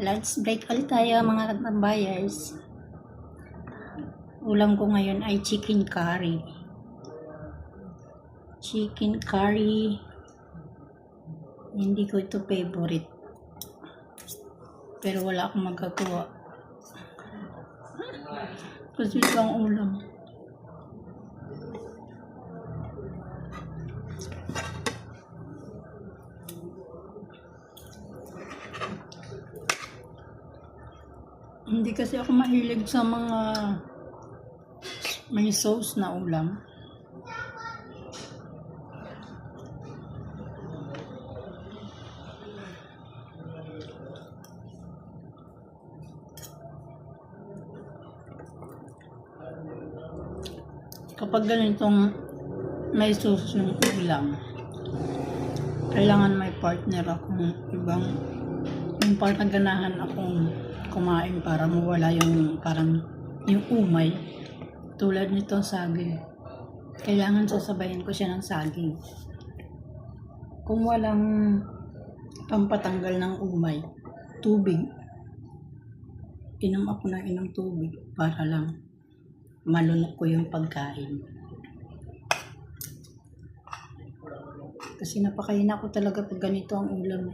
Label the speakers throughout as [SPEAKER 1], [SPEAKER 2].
[SPEAKER 1] Lunch break ulit tayo mga buyers. Ulam ko ngayon ay chicken curry. Chicken curry. Hindi ko ito favorite. Pero wala akong magagawa. Kasi ito ang ulam. Hindi kasi ako mahilig sa mga may sauce na ulam. Kapag ganitong may sauce yung ulam, kailangan may partner akong ibang, yung parang ganahan akong kumain para mawala yung parang yung umay. Tulad nito saging. Kailangan sasabayin ko siya ng saging. Kung walang pampatanggal ng umay, tubig. Inom ako ng inom tubig para lang malunok ko yung pagkain. Kasi napakain ako talaga pag ganito ang ulam.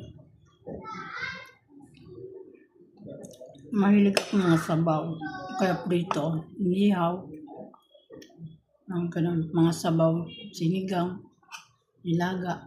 [SPEAKER 1] Mahilig ako mga sabaw. Kaya prito, inihaw, mga ganun, mga sabaw, sinigang, nilaga.